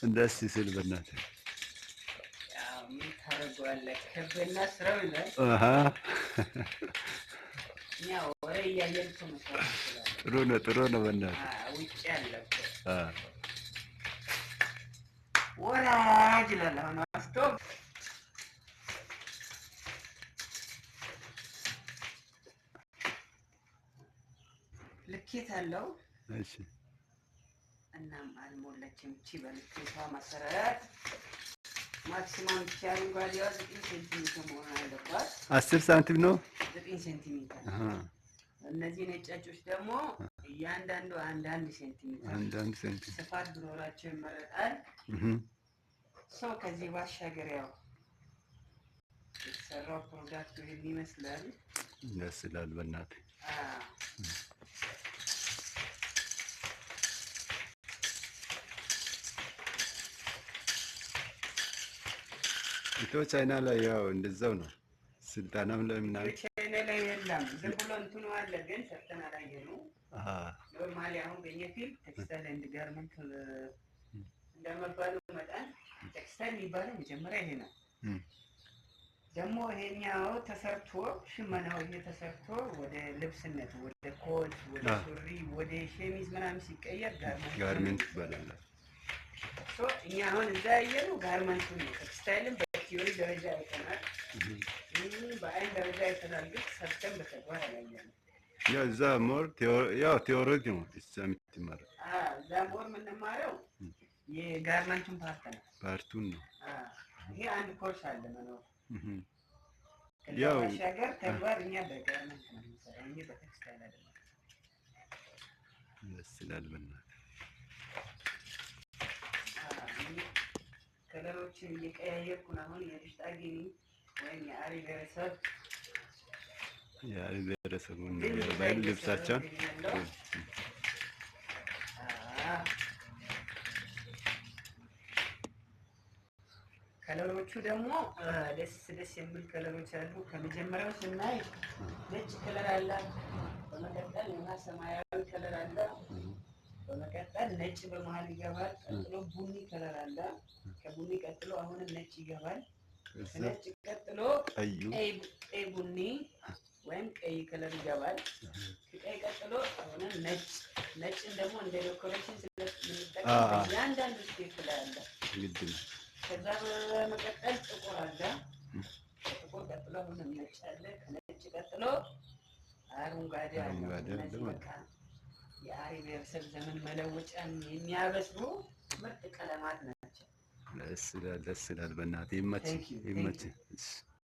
እንደስ ሲል በእናትህ ያው ምን ታደርገዋለህ? ከበና ስራው ይላል። አሃ እኛ ወሬ እያየን እኮ መስራት እንችላለን። ጥሩ ነው በእናትህ ውጭ ያለ እኮ አ ወራጅ ይላል። አሁን አስቶ ልኬት አለው። እሺ እናም አልሞላችም። እቺ በልኬቷ መሰረት ማክሲማም ብቻ አረንጓዴዋ 9 ሴንቲሜትር መሆን አለባት። 10 ሳንቲም ነው 9 ሴንቲሜትር። አሃ እነዚህ ነጫጮች ደግሞ እያንዳንዱ አንዳንድ ሴንቲሜትር አንዳንድ ሴንቲሜትር ስፋት ቢኖራቸው ይመረጣል። ሰው ከዚህ ባሻገር ያው የተሰራው ፕሮዳክት ይሄን ይመስላል። ደስ ይላል በእናትህ ኢትዮ ቻይና ላይ ያው እንደዛው ነው። ስልጣናም ላይ ምናምን ቻይና ላይ የለም። ዝም ብሎ እንትኑ አለ ግን ሰርተን አላየነውም። ኖርማሊ አሁን በእኛ ፊልድ ቴክስታይል ኤንድ ጋርመንት እንደመባሉ መጠን ቴክስታይል የሚባለው መጀመሪያ ይሄ ነው። ደግሞ ይሄኛው ተሰርቶ ሽመናው ይሄ ተሰርቶ ወደ ልብስነት፣ ወደ ኮት፣ ወደ ሱሪ፣ ወደ ሸሚዝ ምናምን ሲቀየር ጋርመንት ይባላል። እኛ አሁን እዛ ያየነው ጋርመንቱ ነው። ቴክስታይልን በቲዮሪ ደረጃ አይተናል። በአይን ደረጃ አይተናል፣ ግን ሰርተን በተግባር አላየነውም። ያው እዛ ሞር ቲዮሪ ነው የምትማረው። እዛ ሞር የምንማረው የጋርመንቱን ፓርቱን ነው። ይሄ አንድ ኮርስ አለ መኖር። ያው ባሻገር ተግባር እኛ በጋርመንት ነው የምንሰራው እንጂ በቴክስታይል አይደለም። ደስ ይላል በእናትህ ከለሮችን እየቀያየርኩ ነው። አሁን የሽጣጌኒ ወይም የአሪ ብሔረሰቡን የባህል ልብሳቸውን ከለሮቹ ደግሞ ደስ የሚል ከለሮች አሉ። ከመጀመሪያው ስናይ ነጭ ከለር አለ። በመቀጠል እና ሰማያዊ ከለር አለ። በመቀጠል ነጭ በመሃል ይገባል። ቀጥሎ ቡኒ ከለር አለ። ከቡኒ ቀጥሎ አሁንም ነጭ ይገባል። ከነጭ ቀጥሎ ቀይ ቡኒ ወይም ቀይ ከለር ይገባል። ከቀይ ቀጥሎ አሁንም ነጭን ደግሞ እንደ ዴኮሬሽን ስለምንጠቀም እያንዳንዱ ስቴፕ ላይ አለ። ከዛ በመቀጠል ጥቁር አለ። ከጥቁር ቀጥሎ አሁንም ነጭ አለ። ከነጭ ቀጥሎ አረንጓዴ አለ። እነዚህ በቃ የአሪ ብሔረሰብ ዘመን መለወጫን የሚያበስሩ ምርጥ ቀለማት ናቸው። ደስ ይላል በእናትህ ይመችህ።